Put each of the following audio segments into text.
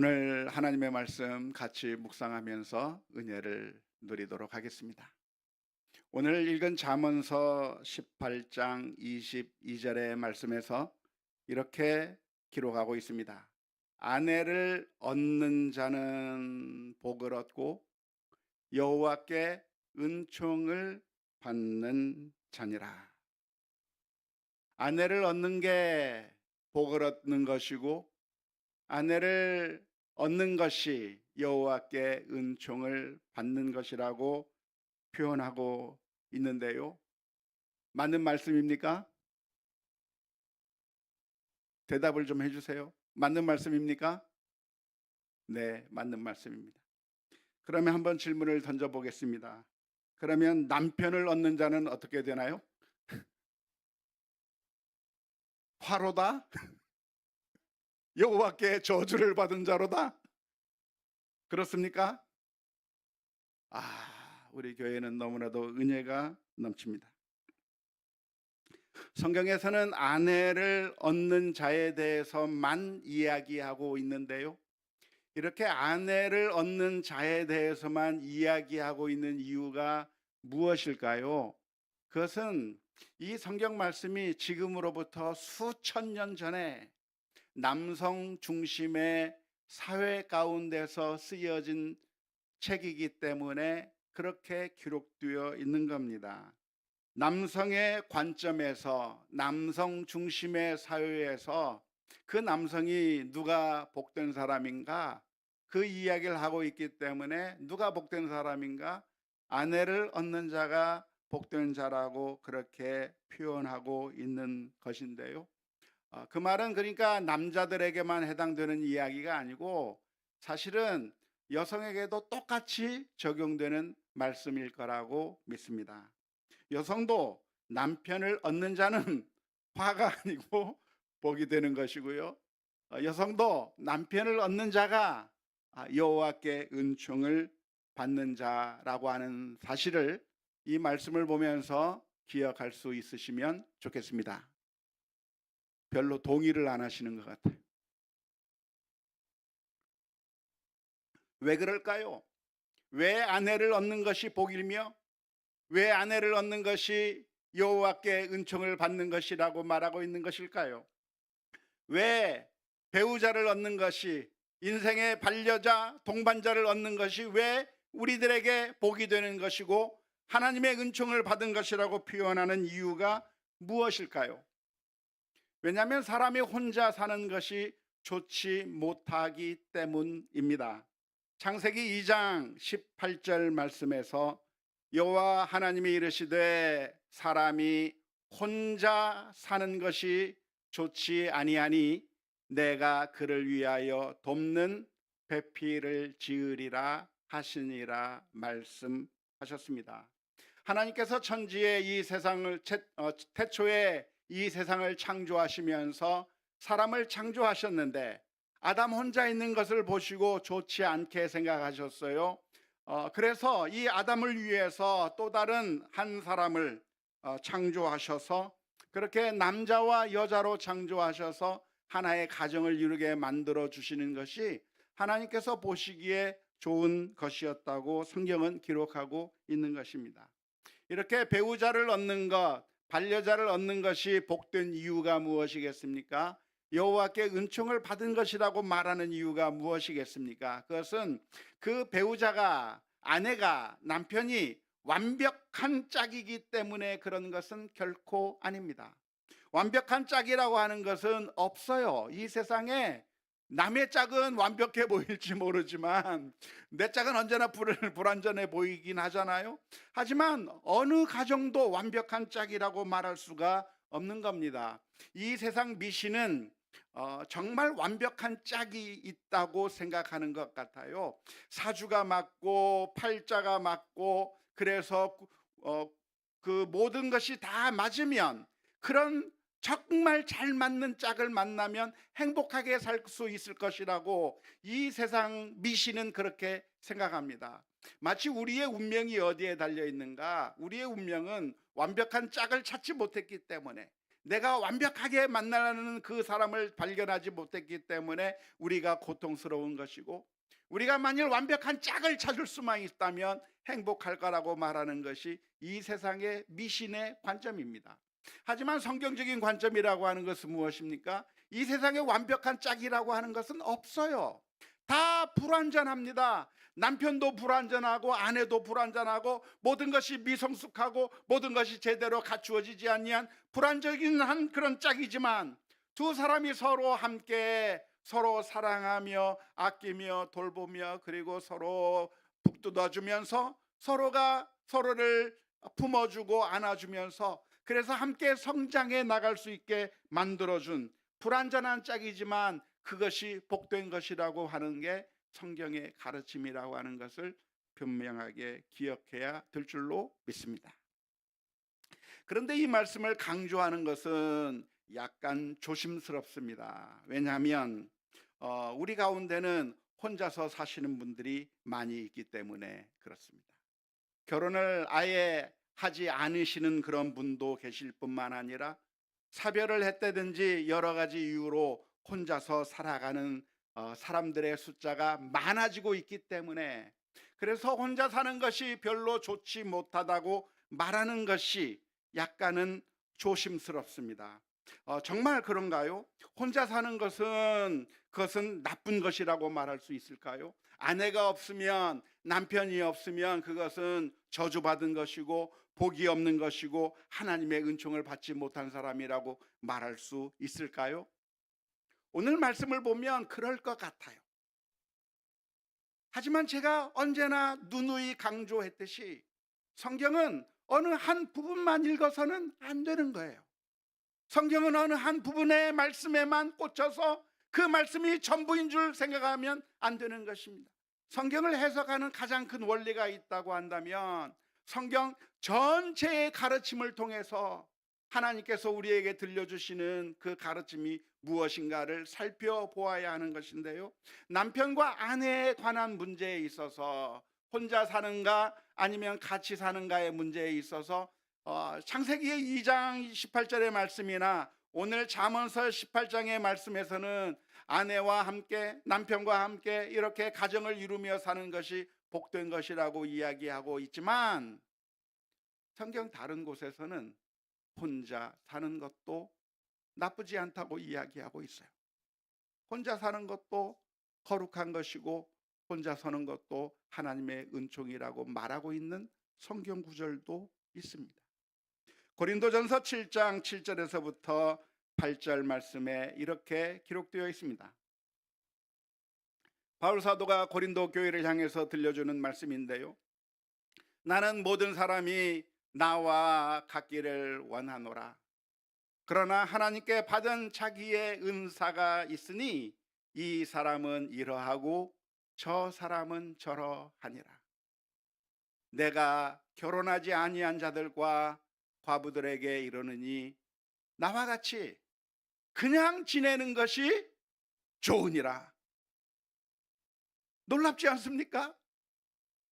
오늘 하나님의 말씀 같이 묵상하면서 은혜를 누리도록 하겠습니다. 오늘 읽은 잠언서 18장 22절의 말씀에서 이렇게 기록하고 있습니다. 아내를 얻는 자는 복을 얻고 여호와께 은총을 받는 자니라. 아내를 얻는 게 복을 얻는 것이고 아내를 얻는 것이 여호와께 은총을 받는 것이라고 표현하고 있는데요. 맞는 말씀입니까? 대답을 좀 해주세요. 맞는 말씀입니까? 네, 맞는 말씀입니다. 그러면 한번 질문을 던져보겠습니다. 그러면 남편을 얻는 자는 어떻게 되나요? 화로다? 여호와께 저주를 받은 자로다? 그렇습니까? 우리 교회는 너무나도 은혜가 넘칩니다. 성경에서는 아내를 얻는 자에 대해서만 이야기하고 있는데요. 이렇게 아내를 얻는 자에 대해서만 이야기하고 있는 이유가 무엇일까요? 그것은 이 성경 말씀이 지금으로부터 수천 년 전에 남성 중심의 사회 가운데서 쓰여진 책이기 때문에 그렇게 기록되어 있는 겁니다. 남성의 관점에서 남성 중심의 사회에서 그 남성이 누가 복된 사람인가 그 이야기를 하고 있기 때문에 누가 복된 사람인가 아내를 얻는 자가 복된 자라고 그렇게 표현하고 있는 것인데요. 그 말은 그러니까 남자들에게만 해당되는 이야기가 아니고 사실은 여성에게도 똑같이 적용되는 말씀일 거라고 믿습니다. 여성도 남편을 얻는 자는 화가 아니고 복이 되는 것이고요. 여성도 남편을 얻는 자가 여호와께 은총을 받는 자라고 하는 사실을 이 말씀을 보면서 기억할 수 있으시면 좋겠습니다. 별로 동의를 안 하시는 것 같아요. 왜 그럴까요? 왜 아내를 얻는 것이 복이며 왜 아내를 얻는 것이 여호와께 은총을 받는 것이라고 말하고 있는 것일까요? 왜 배우자를 얻는 것이 인생의 반려자, 동반자를 얻는 것이 왜 우리들에게 복이 되는 것이고 하나님의 은총을 받은 것이라고 표현하는 이유가 무엇일까요? 왜냐하면 사람이 혼자 사는 것이 좋지 못하기 때문입니다. 창세기 2장 18절 말씀에서 여호와 하나님이 이르시되 사람이 혼자 사는 것이 좋지 아니하니 내가 그를 위하여 돕는 배필을 지으리라 하시니라 말씀하셨습니다. 하나님께서 천지의 이 세상을 태초에 이 세상을 창조하시면서 사람을 창조하셨는데 아담 혼자 있는 것을 보시고 좋지 않게 생각하셨어요. 그래서 이 아담을 위해서 또 다른 한 사람을 창조하셔서 그렇게 남자와 여자로 창조하셔서 하나의 가정을 이루게 만들어 주시는 것이 하나님께서 보시기에 좋은 것이었다고 성경은 기록하고 있는 것입니다. 이렇게 배우자를 얻는 것, 반려자를 얻는 것이 복된 이유가 무엇이겠습니까? 여호와께 은총을 받은 것이라고 말하는 이유가 무엇이겠습니까? 그것은 그 배우자가, 아내가, 남편이 완벽한 짝이기 때문에 그런 것은 결코 아닙니다. 완벽한 짝이라고 하는 것은 없어요. 이 세상에 남의 짝은 완벽해 보일지 모르지만 내 짝은 언제나 불완전해 보이긴 하잖아요. 하지만 어느 가정도 완벽한 짝이라고 말할 수가 없는 겁니다. 이 세상 미신은 정말 완벽한 짝이 있다고 생각하는 것 같아요. 사주가 맞고 팔자가 맞고 그래서 그 모든 것이 다 맞으면 그런 정말 잘 맞는 짝을 만나면 행복하게 살 수 있을 것이라고 이 세상 미신은 그렇게 생각합니다. 마치 우리의 운명이 어디에 달려 있는가? 우리의 운명은 완벽한 짝을 찾지 못했기 때문에 내가 완벽하게 만나는 그 사람을 발견하지 못했기 때문에 우리가 고통스러운 것이고, 우리가 만일 완벽한 짝을 찾을 수만 있다면 행복할 거라고 말하는 것이 이 세상의 미신의 관점입니다. 하지만 성경적인 관점이라고 하는 것은 무엇입니까? 이 세상에 완벽한 짝이라고 하는 것은 없어요. 다 불완전합니다. 남편도 불완전하고 아내도 불완전하고 모든 것이 미성숙하고 모든 것이 제대로 갖추어지지 아니한 불완전한 그런 짝이지만, 두 사람이 서로 함께 서로 사랑하며 아끼며 돌보며 그리고 서로 북돋아주면서 서로가 서로를 품어주고 안아주면서 그래서 함께 성장해 나갈 수 있게 만들어준 불완전한 짝이지만 그것이 복된 것이라고 하는 게 성경의 가르침이라고 하는 것을 분명하게 기억해야 될 줄로 믿습니다. 그런데 이 말씀을 강조하는 것은 약간 조심스럽습니다. 왜냐하면 우리 가운데는 혼자서 사시는 분들이 많이 있기 때문에 그렇습니다. 결혼을 아예 하지 않으시는 그런 분도 계실 뿐만 아니라 사별을 했다든지 여러 가지 이유로 혼자서 살아가는 사람들의 숫자가 많아지고 있기 때문에, 그래서 혼자 사는 것이 별로 좋지 못하다고 말하는 것이 약간은 조심스럽습니다. 정말 그런가요? 혼자 사는 것은 그것은 나쁜 것이라고 말할 수 있을까요? 아내가 없으면, 남편이 없으면 그것은 저주받은 것이고 복이 없는 것이고 하나님의 은총을 받지 못한 사람이라고 말할 수 있을까요? 오늘 말씀을 보면 그럴 것 같아요. 하지만 제가 언제나 누누이 강조했듯이 성경은 어느 한 부분만 읽어서는 안 되는 거예요. 성경은 어느 한 부분의 말씀에만 꽂혀서 그 말씀이 전부인 줄 생각하면 안 되는 것입니다. 성경을 해석하는 가장 큰 원리가 있다고 한다면 성경 전체의 가르침을 통해서 하나님께서 우리에게 들려주시는 그 가르침이 무엇인가를 살펴보아야 하는 것인데요, 남편과 아내에 관한 문제에 있어서 혼자 사는가 아니면 같이 사는가의 문제에 있어서 창세기 2장 18절의 말씀이나 오늘 잠언서 18장의 말씀에서는 아내와 함께 남편과 함께 이렇게 가정을 이루며 사는 것이 복된 것이라고 이야기하고 있지만, 성경 다른 곳에서는 혼자 사는 것도 나쁘지 않다고 이야기하고 있어요. 혼자 사는 것도 거룩한 것이고 혼자 사는 것도 하나님의 은총이라고 말하고 있는 성경 구절도 있습니다. 고린도전서 7장 7절에서부터 8절 말씀에 이렇게 기록되어 있습니다. 바울 사도가 고린도 교회를 향해서 들려주는 말씀인데요, 나는 모든 사람이 나와 같기를 원하노라. 그러나 하나님께 받은 자기의 은사가 있으니 이 사람은 이러하고 저 사람은 저러하니라. 내가 결혼하지 아니한 자들과 과부들에게 이르느니 나와 같이 그냥 지내는 것이 좋으니라. 놀랍지 않습니까?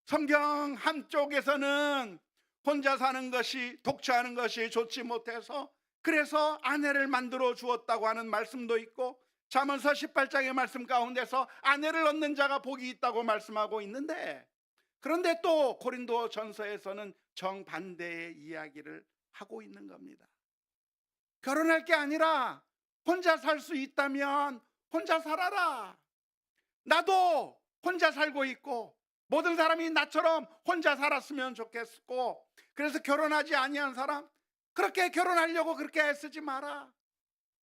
성경 한쪽에서는 혼자 사는 것이, 독처하는 것이 좋지 못해서 그래서 아내를 만들어 주었다고 하는 말씀도 있고, 잠언서 18장의 말씀 가운데서 아내를 얻는 자가 복이 있다고 말씀하고 있는데, 그런데 또 고린도 전서에서는 정반대의 이야기를 하고 있는 겁니다. 결혼할 게 아니라 혼자 살 수 있다면 혼자 살아라. 나도 혼자 살고 있고 모든 사람이 나처럼 혼자 살았으면 좋겠고, 그래서 결혼하지 아니한 사람, 그렇게 결혼하려고 그렇게 애쓰지 마라.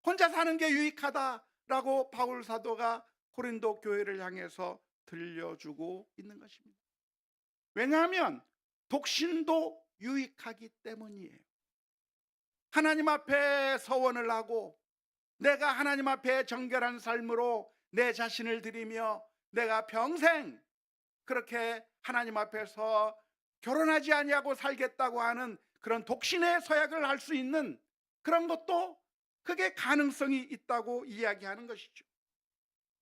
혼자 사는 게 유익하다라고 바울 사도가 고린도 교회를 향해서 들려주고 있는 것입니다. 왜냐하면 독신도 유익하기 때문이에요. 하나님 앞에 서원을 하고 내가 하나님 앞에 정결한 삶으로 내 자신을 드리며 내가 평생 그렇게 하나님 앞에서 결혼하지 아니하고 살겠다고 하는 그런 독신의 서약을 할 수 있는 그런 것도 그게 가능성이 있다고 이야기하는 것이죠.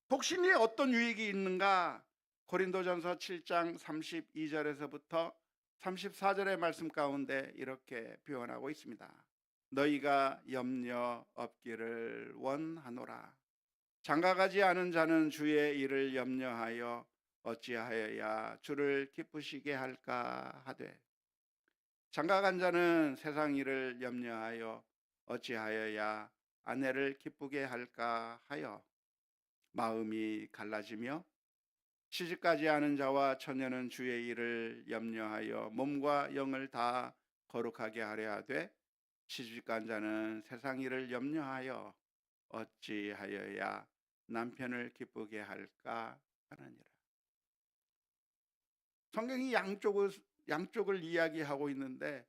독신이 어떤 유익이 있는가? 고린도전서 7장 32절에서부터 34절의 말씀 가운데 이렇게 표현하고 있습니다. 너희가 염려 없기를 원하노라. 장가가지 않은 자는 주의 일을 염려하여 어찌하여야 주를 기쁘시게 할까 하되, 장가간 자는 세상 일을 염려하여 어찌하여야 아내를 기쁘게 할까 하여 마음이 갈라지며, 시집가지 않은 자와 처녀는 주의 일을 염려하여 몸과 영을 다 거룩하게 하려 하되, 시집간 자는 세상 일을 염려하여 어찌하여야 남편을 기쁘게 할까 하느니라. 성경이 양쪽을 이야기하고 있는데,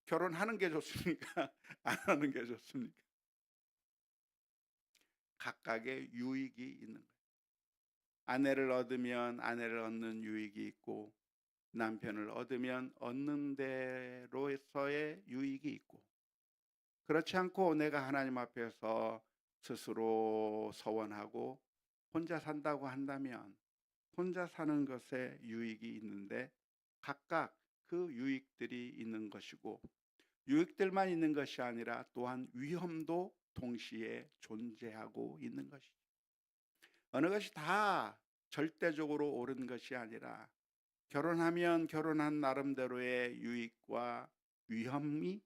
결혼하는 게 좋습니까? 안 하는 게 좋습니까? 각각의 유익이 있는 거예요. 아내를 얻으면 아내를 얻는 유익이 있고, 남편을 얻으면 얻는 대로서의 유익이 있고, 그렇지 않고 내가 하나님 앞에서 스스로 서원하고 혼자 산다고 한다면 혼자 사는 것에 유익이 있는데, 각각 그 유익들이 있는 것이고, 유익들만 있는 것이 아니라 또한 위험도 동시에 존재하고 있는 것이죠. 어느 것이 다 절대적으로 옳은 것이 아니라, 결혼하면 결혼한 나름대로의 유익과 위험이,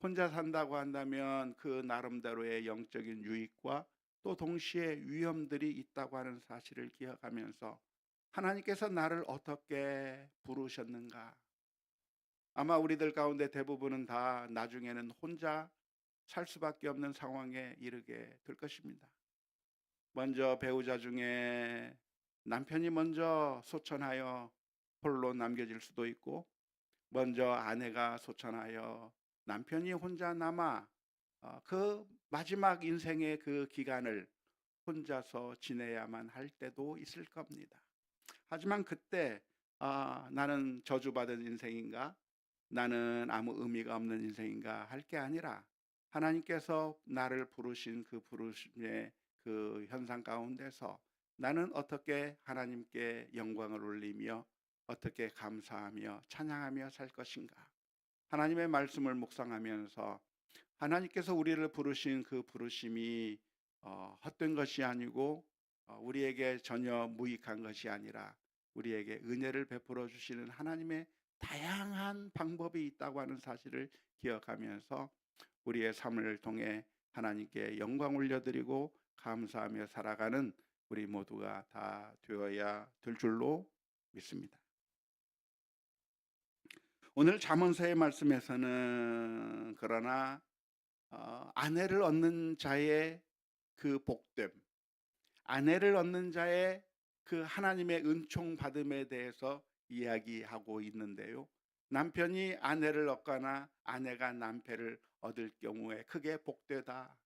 혼자 산다고 한다면 그 나름대로의 영적인 유익과 또 동시에 위험들이 있다고 하는 사실을 기억하면서, 하나님께서 나를 어떻게 부르셨는가? 아마 우리들 가운데 대부분은 다 나중에는 혼자 살 수밖에 없는 상황에 이르게 될 것입니다. 먼저 배우자 중에 남편이 먼저 소천하여 홀로 남겨질 수도 있고, 먼저 아내가 소천하여 남편이 혼자 남아 그 마지막 인생의 그 기간을 혼자서 지내야만 할 때도 있을 겁니다. 하지만 그때 나는 저주받은 인생인가? 나는 아무 의미가 없는 인생인가? 할 게 아니라, 하나님께서 나를 부르신 그 부르심의 그 현상 가운데서 나는 어떻게 하나님께 영광을 올리며 어떻게 감사하며 찬양하며 살 것인가? 하나님의 말씀을 묵상하면서, 하나님께서 우리를 부르신 그 부르심이 헛된 것이 아니고 우리에게 전혀 무익한 것이 아니라, 우리에게 은혜를 베풀어 주시는 하나님의 다양한 방법이 있다고 하는 사실을 기억하면서, 우리의 삶을 통해 하나님께 영광 올려드리고 감사하며 살아가는 우리 모두가 다 되어야 될 줄로 믿습니다. 오늘 잠언서의 말씀에서는 그러나 아내를 얻는 자의 그 복됨, 아내를 얻는 자의 그 하나님의 은총 받음에 대해서 이야기하고 있는데요. 남편이 아내를 얻거나 아내가 남편을 얻을 경우에 그게 복되다,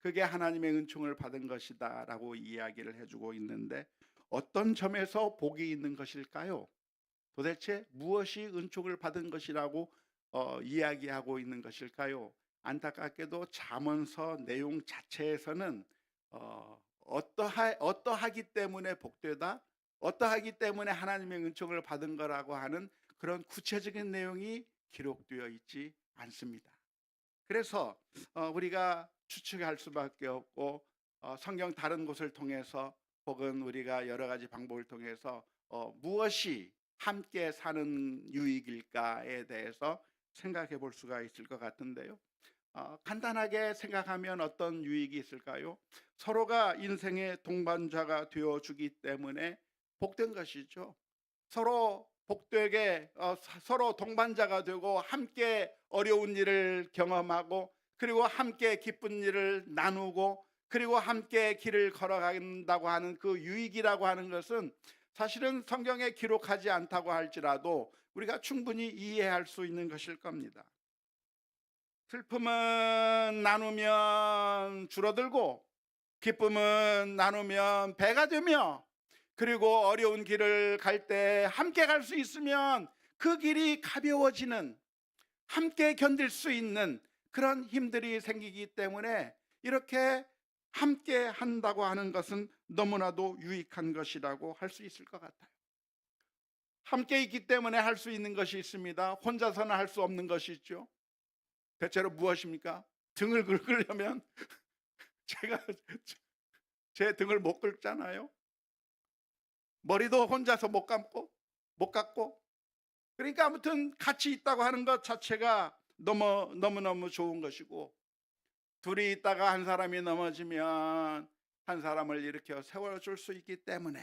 그게 하나님의 은총을 받은 것이다 라고 이야기를 해주고 있는데, 어떤 점에서 복이 있는 것일까요? 도대체 무엇이 은총을 받은 것이라고 이야기하고 있는 것일까요? 안타깝게도 잠언서 내용 자체에서는 어떠하기 때문에 복되다, 어떠하기 때문에 하나님의 은총을 받은 거라고 하는 그런 구체적인 내용이 기록되어 있지 않습니다. 그래서 우리가 추측할 수밖에 없고, 성경 다른 곳을 통해서 혹은 우리가 여러 가지 방법을 통해서 무엇이 함께 사는 유익일까에 대해서 생각해 볼 수가 있을 것 같은데요. 간단하게 생각하면 어떤 유익이 있을까요? 서로가 인생의 동반자가 되어주기 때문에 복된 것이죠. 서로 복되게 서로 동반자가 되고 함께 어려운 일을 경험하고, 그리고 함께 기쁜 일을 나누고, 그리고 함께 길을 걸어간다고 하는 그 유익이라고 하는 것은 사실은 성경에 기록하지 않다고 할지라도 우리가 충분히 이해할 수 있는 것일 겁니다. 슬픔은 나누면 줄어들고, 기쁨은 나누면 배가 되며, 그리고 어려운 길을 갈 때 함께 갈 수 있으면 그 길이 가벼워지는, 함께 견딜 수 있는 그런 힘들이 생기기 때문에, 이렇게 함께 한다고 하는 것은 너무나도 유익한 것이라고 할 수 있을 것 같아요. 함께 있기 때문에 할 수 있는 것이 있습니다. 혼자서는 할 수 없는 것이 있죠. 대체로 무엇입니까? 등을 긁으려면 제가 제 등을 못 긁잖아요. 머리도 혼자서 못 감고 못 깎고. 그러니까 아무튼 같이 있다고 하는 것 자체가 너무너무 좋은 것이고, 둘이 있다가 한 사람이 넘어지면 한 사람을 일으켜 세워줄 수 있기 때문에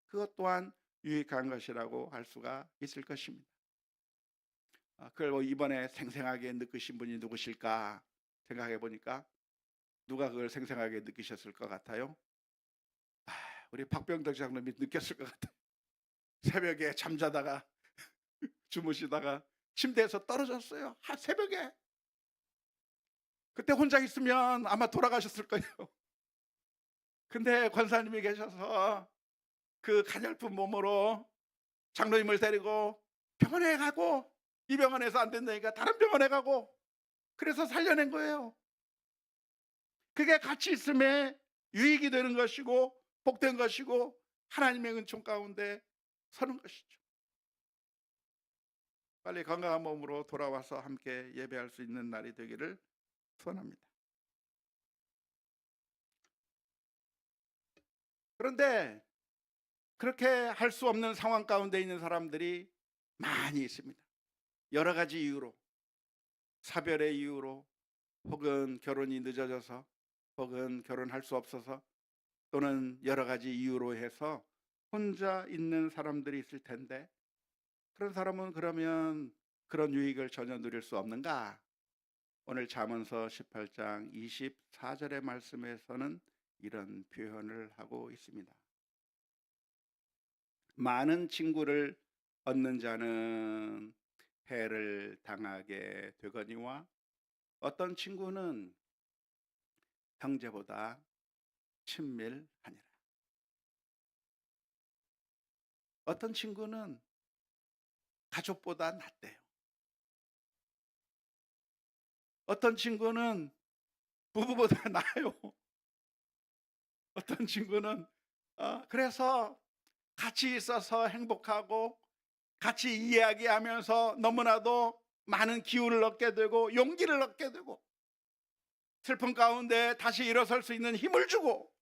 그것 또한 유익한 것이라고 할 수가 있을 것입니다. 그걸 이번에 생생하게 느끼신 분이 누구실까 생각해 보니까 누가 그걸 생생하게 느끼셨을 것 같아요? 우리 박병덕 장로님이 느꼈을 것 같아요. 새벽에 잠자다가 주무시다가 침대에서 떨어졌어요. 새벽에. 그때 혼자 있으면 아마 돌아가셨을 거예요. 근데 권사님이 계셔서 그 가냘픈 몸으로 장로님을 데리고 병원에 가고, 이 병원에서 안 된다니까 다른 병원에 가고, 그래서 살려낸 거예요. 그게 같이 있음에 유익이 되는 것이고 복된 것이고 하나님의 은총 가운데 서는 것이죠. 빨리 건강한 몸으로 돌아와서 함께 예배할 수 있는 날이 되기를 소원합니다. 그런데 그렇게 할 수 없는 상황 가운데 있는 사람들이 많이 있습니다. 여러 가지 이유로, 사별의 이유로, 혹은 결혼이 늦어져서, 혹은 결혼할 수 없어서, 또는 여러 가지 이유로 해서 혼자 있는 사람들이 있을 텐데, 그런 사람은 그러면 그런 유익을 전혀 누릴 수 없는가? 오늘 잠언서 18장 24절의 말씀에서는 이런 표현을 하고 있습니다. 많은 친구를 얻는 자는 해를 당하게 되거니와 어떤 친구는 형제보다 친밀하니라. 어떤 친구는 가족보다 낫대요. 어떤 친구는 부부보다 나아요. 어떤 친구는 그래서 같이 있어서 행복하고 같이 이야기하면서 너무나도 많은 기운을 얻게 되고 용기를 얻게 되고 슬픔 가운데 다시 일어설 수 있는 힘을 주고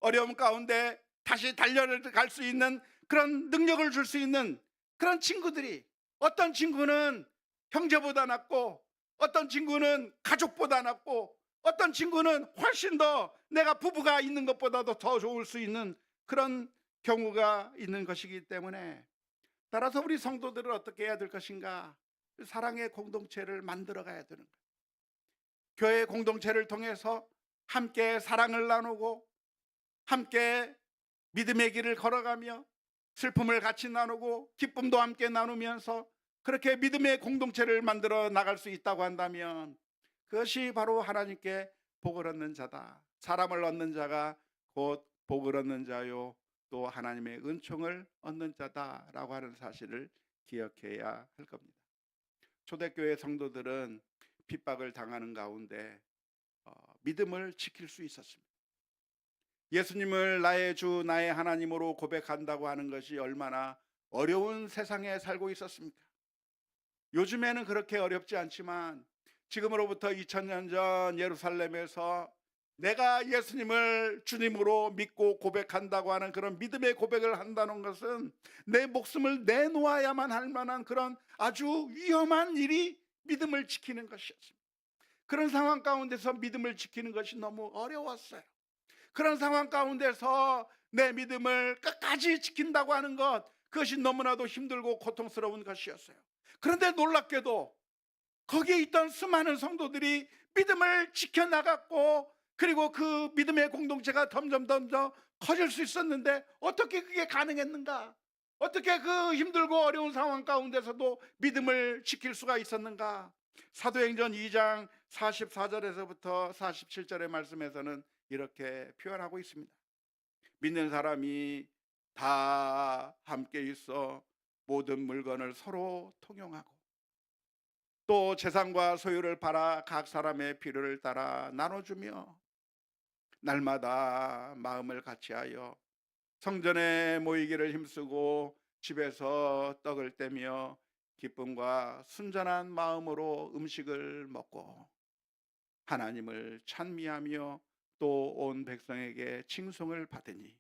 어려움 가운데 다시 달려갈 수 있는 그런 능력을 줄 수 있는 그런 친구들이, 어떤 친구는 형제보다 낫고 어떤 친구는 가족보다 낫고 어떤 친구는 훨씬 더 내가 부부가 있는 것보다도 더 좋을 수 있는 그런 경우가 있는 것이기 때문에, 따라서 우리 성도들은 어떻게 해야 될 것인가? 사랑의 공동체를 만들어 가야 되는 거예요. 교회 공동체를 통해서 함께 사랑을 나누고 함께 믿음의 길을 걸어가며 슬픔을 같이 나누고 기쁨도 함께 나누면서 그렇게 믿음의 공동체를 만들어 나갈 수 있다고 한다면 그것이 바로 하나님께 복을 얻는 자다. 사람을 얻는 자가 곧 복을 얻는 자요 또 하나님의 은총을 얻는 자다라고 하는 사실을 기억해야 할 겁니다. 초대교회 성도들은 핍박을 당하는 가운데 믿음을 지킬 수 있었습니다. 예수님을 나의 주 나의 하나님으로 고백한다고 하는 것이 얼마나 어려운 세상에 살고 있었습니까? 요즘에는 그렇게 어렵지 않지만 지금으로부터 2000년 전 예루살렘에서 내가 예수님을 주님으로 믿고 고백한다고 하는 그런 믿음의 고백을 한다는 것은 내 목숨을 내놓아야만 할 만한 그런 아주 위험한 일이 믿음을 지키는 것이었습니다. 그런 상황 가운데서 믿음을 지키는 것이 너무 어려웠어요. 그런 상황 가운데서 내 믿음을 끝까지 지킨다고 하는 것, 그것이 너무나도 힘들고 고통스러운 것이었어요. 그런데 놀랍게도 거기에 있던 수많은 성도들이 믿음을 지켜나갔고, 그리고 그 믿음의 공동체가 점점 커질 수 있었는데 어떻게 그게 가능했는가? 어떻게 그 힘들고 어려운 상황 가운데서도 믿음을 지킬 수가 있었는가? 사도행전 2장 44절에서부터 47절의 말씀에서는 이렇게 표현하고 있습니다. 믿는 사람이 다 함께 있어 모든 물건을 서로 통용하고 또 재산과 소유를 팔아 각 사람의 필요를 따라 나눠주며 날마다 마음을 같이하여 성전에 모이기를 힘쓰고 집에서 떡을 떼며 기쁨과 순전한 마음으로 음식을 먹고 하나님을 찬미하며 또 온 백성에게 칭송을 받으니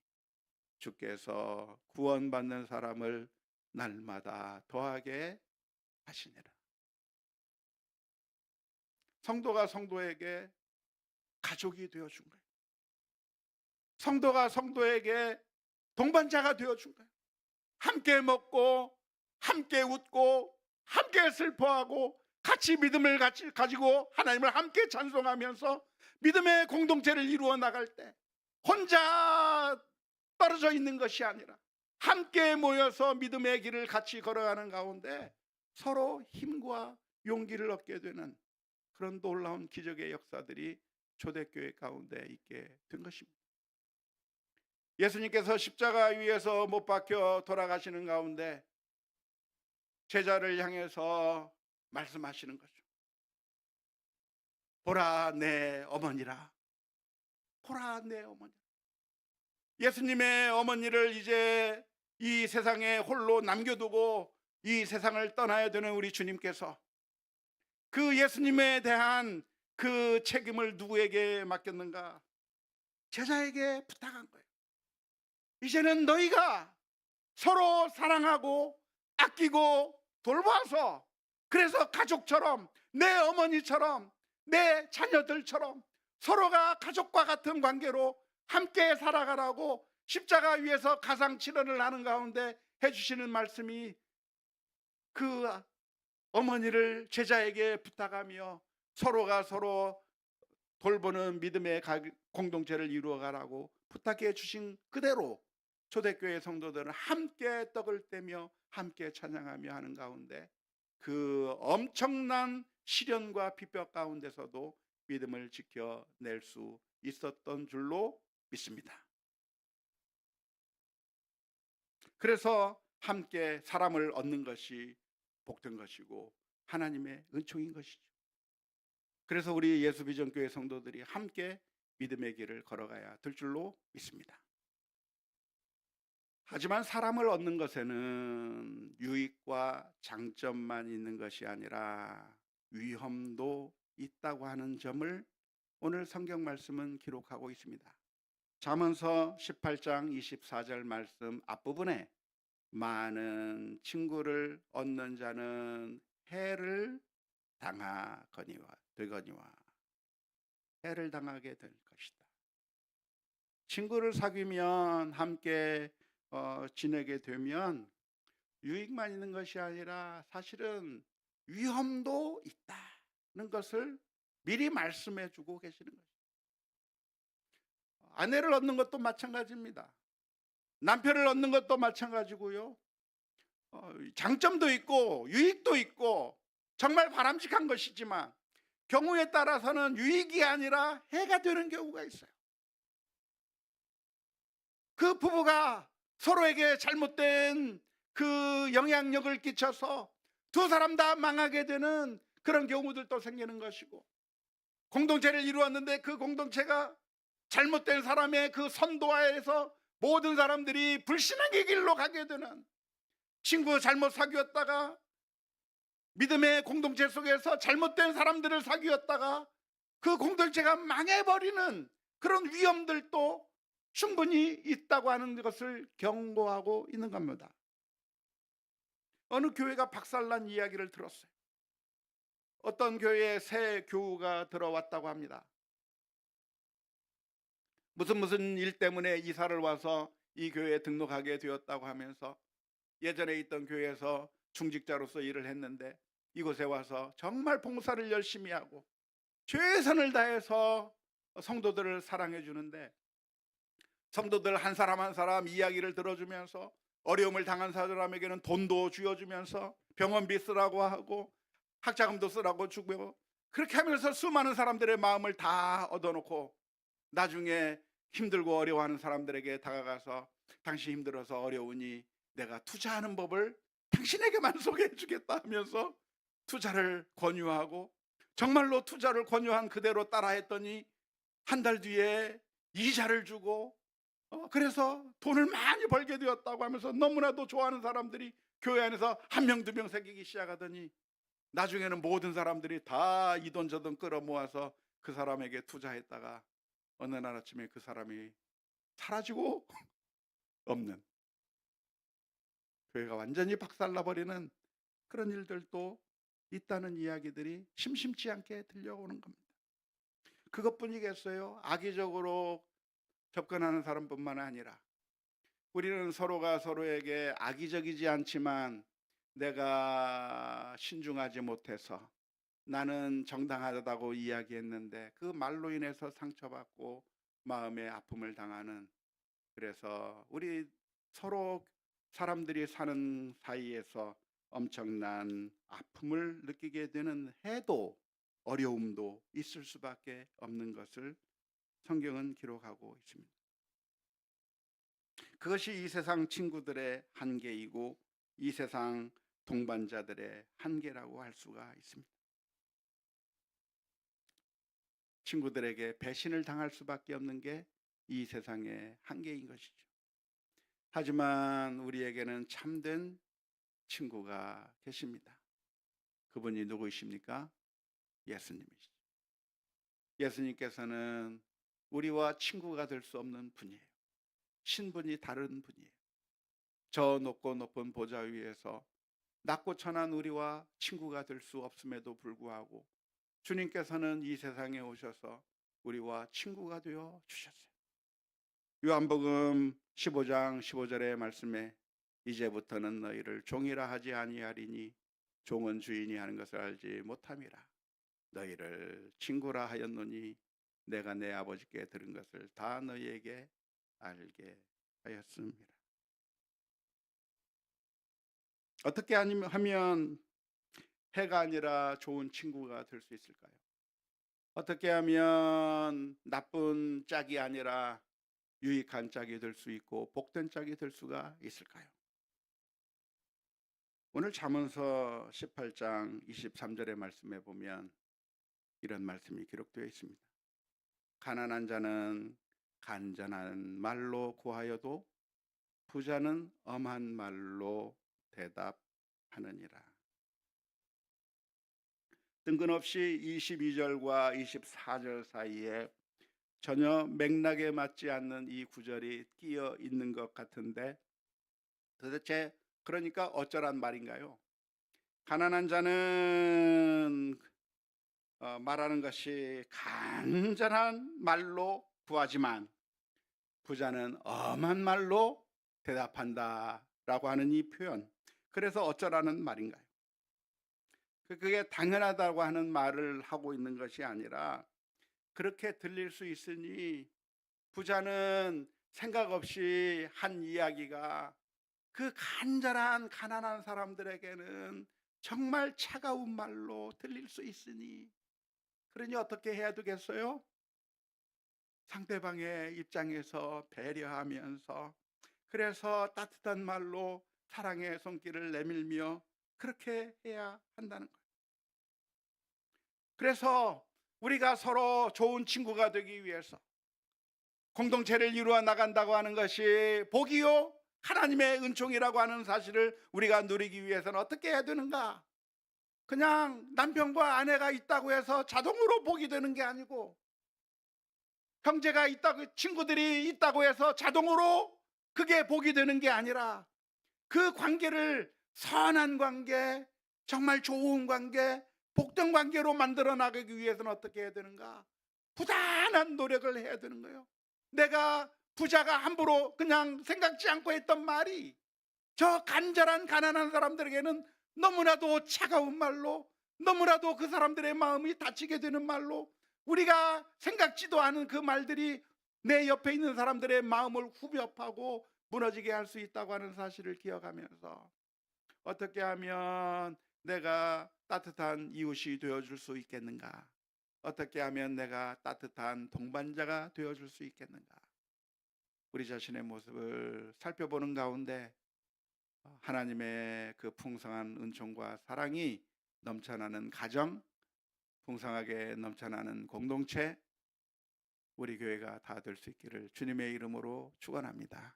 주께서 구원받는 사람을 날마다 더하게 하시니라. 성도가 성도에게 가족이 되어준 거예요. 성도가 성도에게 동반자가 되어준 거예요. 함께 먹고 함께 웃고 함께 슬퍼하고 같이 믿음을 가지고 하나님을 함께 찬송하면서 믿음의 공동체를 이루어 나갈 때 혼자 떨어져 있는 것이 아니라 함께 모여서 믿음의 길을 같이 걸어가는 가운데 서로 힘과 용기를 얻게 되는 그런 놀라운 기적의 역사들이 초대교회 가운데 있게 된 것입니다. 예수님께서 십자가 위에서 못 박혀 돌아가시는 가운데 제자를 향해서 말씀하시는 거죠. 보라 내 어머니라. 보라 내 어머니. 예수님의 어머니를 이제 이 세상에 홀로 남겨두고 이 세상을 떠나야 되는 우리 주님께서 그 예수님에 대한 그 책임을 누구에게 맡겼는가? 제자에게 부탁한 거예요. 이제는 너희가 서로 사랑하고 아끼고 돌봐서 그래서 가족처럼 내 어머니처럼 내 자녀들처럼 서로가 가족과 같은 관계로 함께 살아가라고 십자가 위에서 가상칠언을 하는 가운데 해주시는 말씀이 그 어머니를 제자에게 부탁하며 서로가 서로 돌보는 믿음의 공동체를 이루어가라고 부탁해 주신 그대로 초대교회 성도들은 함께 떡을 떼며 함께 찬양하며 하는 가운데 그 엄청난 시련과 비벽 가운데서도 믿음을 지켜낼 수 있었던 줄로 믿습니다. 그래서 함께 사람을 얻는 것이 복된 것이고 하나님의 은총인 것이죠. 그래서 우리 예수비전교회 성도들이 함께 믿음의 길을 걸어가야 될 줄로 믿습니다. 하지만 사람을 얻는 것에는 유익과 장점만 있는 것이 아니라 위험도 있다고 하는 점을 오늘 성경 말씀은 기록하고 있습니다. 잠언서 18장 24절 말씀 앞부분에 많은 친구를 얻는 자는 해를 되거니와 해를 당하게 될 것이다. 친구를 사귀면 함께 지내게 되면 유익만 있는 것이 아니라 사실은 위험도 있다는 것을 미리 말씀해 주고 계시는 거죠. 아내를 얻는 것도 마찬가지입니다. 남편을 얻는 것도 마찬가지고요. 장점도 있고 유익도 있고 정말 바람직한 것이지만 경우에 따라서는 유익이 아니라 해가 되는 경우가 있어요. 그 부부가 서로에게 잘못된 그 영향력을 끼쳐서 두 사람 다 망하게 되는 그런 경우들도 생기는 것이고, 공동체를 이루었는데 그 공동체가 잘못된 사람의 그 선도하에서 모든 사람들이 불신앙의 길로 가게 되는, 친구 잘못 사귀었다가 믿음의 공동체 속에서 잘못된 사람들을 사귀었다가 그 공동체가 망해버리는 그런 위험들도 충분히 있다고 하는 것을 경고하고 있는 겁니다. 어느 교회가 박살난 이야기를 들었어요. 어떤 교회에 새 교우가 들어왔다고 합니다. 무슨 일 때문에 이사를 와서 이 교회에 등록하게 되었다고 하면서 예전에 있던 교회에서 중직자로서 일을 했는데 이곳에 와서 정말 봉사를 열심히 하고 최선을 다해서 성도들을 사랑해 주는데, 성도들 한 사람 한 사람 이야기를 들어주면서 어려움을 당한 사람에게는 돈도 쥐어주면서 병원비 쓰라고 하고 학자금도 쓰라고 주고, 그렇게 하면서 수많은 사람들의 마음을 다 얻어놓고 나중에 힘들고 어려워하는 사람들에게 다가가서 당신 힘들어서 어려우니 내가 투자하는 법을 당신에게만 소개해 주겠다 하면서 투자를 권유하고, 정말로 투자를 권유한 그대로 따라했더니 한 달 뒤에 이자를 주고 그래서 돈을 많이 벌게 되었다고 하면서 너무나도 좋아하는 사람들이 교회 안에서 한 명 두 명 생기기 시작하더니 나중에는 모든 사람들이 다 이 돈 저 돈 끌어모아서 그 사람에게 투자했다가 어느 날 아침에 그 사람이 사라지고 없는, 교회가 완전히 박살나버리는 그런 일들도 있다는 이야기들이 심심치 않게 들려오는 겁니다. 그것뿐이겠어요? 악의적으로 접근하는 사람뿐만 아니라 우리는 서로가 서로에게 악의적이지 않지만 내가 신중하지 못해서 나는 정당하다고 이야기했는데 그 말로 인해서 상처받고 마음의 아픔을 당하는, 그래서 우리 서로 사람들이 사는 사이에서 엄청난 아픔을 느끼게 되는 해도 어려움도 있을 수밖에 없는 것을 성경은 기록하고 있습니다. 그것이 이 세상 친구들의 한계이고 이 세상 동반자들의 한계라고 할 수가 있습니다. 친구들에게 배신을 당할 수밖에 없는 게 이 세상의 한계인 것이죠. 하지만 우리에게는 참된 친구가 계십니다. 그분이 누구이십니까? 예수님이시죠. 예수님께서는 우리와 친구가 될 수 없는 분이에요. 신분이 다른 분이에요. 저 높고 높은 보좌 위에서 낮고 천한 우리와 친구가 될 수 없음에도 불구하고 주님께서는 이 세상에 오셔서 우리와 친구가 되어 주셨어요. 요한복음 15장 15절의 말씀에 이제부터는 너희를 종이라 하지 아니하리니 종은 주인이 하는 것을 알지 못함이라. 너희를 친구라 하였노니 내가 내 아버지께 들은 것을 다 너희에게 알게 하였습니다. 어떻게 하면 해가 아니라 좋은 친구가 될 수 있을까요? 어떻게 하면 나쁜 짝이 아니라 유익한 짝이 될 수 있고 복된 짝이 될 수가 있을까요? 오늘 잠언서 18장 23절의 말씀에 보면 이런 말씀이 기록되어 있습니다. 가난한 자는 간전한 말로 구하여도 부자는 엄한 말로 대답하느니라. 뜬금없이 22절과 24절 사이에 전혀 맥락에 맞지 않는 이 구절이 끼어 있는 것 같은데 도대체 그러니까 어쩌란 말인가요? 가난한 자는 말하는 것이 간절한 말로 구하지만 부자는 엄한 말로 대답한다라고 하는 이 표현, 그래서 어쩌라는 말인가요? 그게 당연하다고 하는 말을 하고 있는 것이 아니라 그렇게 들릴 수 있으니 부자는 생각 없이 한 이야기가 그 간절한 가난한 사람들에게는 정말 차가운 말로 들릴 수 있으니, 그러니 어떻게 해야 되겠어요? 상대방의 입장에서 배려하면서, 그래서 따뜻한 말로 사랑의 손길을 내밀며 그렇게 해야 한다는 거예요. 그래서 우리가 서로 좋은 친구가 되기 위해서 공동체를 이루어 나간다고 하는 것이 복이요 하나님의 은총이라고 하는 사실을 우리가 누리기 위해서는 어떻게 해야 되는가? 그냥 남편과 아내가 있다고 해서 자동으로 복이 되는 게 아니고, 형제가 있다고, 친구들이 있다고 해서 자동으로 그게 복이 되는 게 아니라 그 관계를 선한 관계, 정말 좋은 관계, 복된 관계로 만들어 나가기 위해서는 어떻게 해야 되는가? 부단한 노력을 해야 되는 거예요. 내가 부자가 함부로 그냥 생각지 않고 했던 말이 저 간절한 가난한 사람들에게는 너무나도 차가운 말로, 너무나도 그 사람들의 마음이 다치게 되는 말로, 우리가 생각지도 않은 그 말들이 내 옆에 있는 사람들의 마음을 후벼파고 무너지게 할 수 있다고 하는 사실을 기억하면서 어떻게 하면 내가 따뜻한 이웃이 되어줄 수 있겠는가? 어떻게 하면 내가 따뜻한 동반자가 되어줄 수 있겠는가? 우리 자신의 모습을 살펴보는 가운데 하나님의 그 풍성한 은총과 사랑이 넘쳐나는 가정, 풍성하게 넘쳐나는 공동체, 우리 교회가 다 될 수 있기를 주님의 이름으로 축원합니다.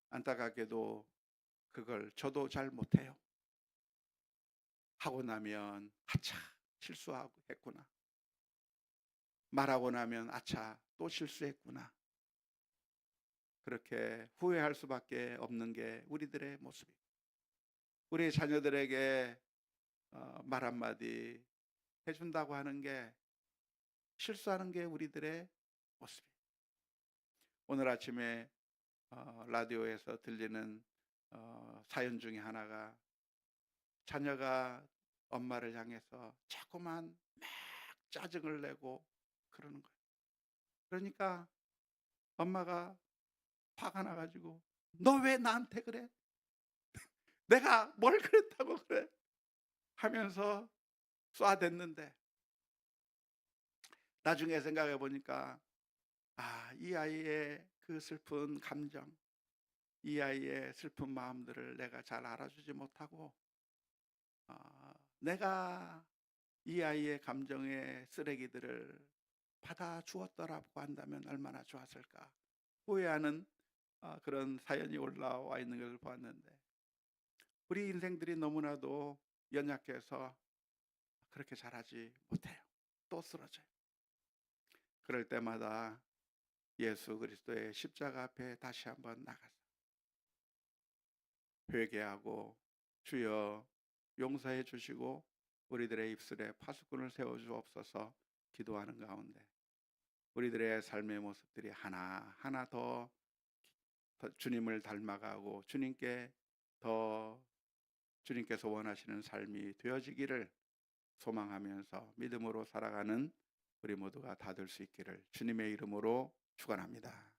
안타깝게도 그걸 저도 잘 못해요. 하고 나면 아차, 실수하고 했구나. 말하고 나면 아차, 또 실수했구나. 그렇게 후회할 수밖에 없는 게 우리들의 모습이에요. 우리 자녀들에게 말 한마디 해준다고 하는 게 실수하는 게 우리들의 모습이에요. 오늘 아침에 라디오에서 들리는 사연 중에 하나가 자녀가 엄마를 향해서 자꾸만 막 짜증을 내고 그러는 거예요. 그러니까 엄마가 화가 나가지고 너 왜 나한테 그래? 내가 뭘 그랬다고 그래? 하면서 쏴댔는데 나중에 생각해 보니까 이 아이의 그 슬픈 감정, 이 아이의 슬픈 마음들을 내가 잘 알아주지 못하고 내가 이 아이의 감정의 쓰레기들을 받아 주었더라고 한다면 얼마나 좋았을까 후회하는 그런 사연이 올라와 있는 것을 보았는데 우리 인생들이 너무나도 연약해서 그렇게 잘하지 못해요. 또 쓰러져요. 그럴 때마다 예수 그리스도의 십자가 앞에 다시 한번 나가서 회개하고 주여 용서해 주시고 우리들의 입술에 파수꾼을 세워 주옵소서 기도하는 가운데 우리들의 삶의 모습들이 하나하나 더 주님을 닮아가고 주님께서 원하시는 삶이 되어지기를 소망하면서 믿음으로 살아가는 우리 모두가 다 될 수 있기를 주님의 이름으로 축원합니다.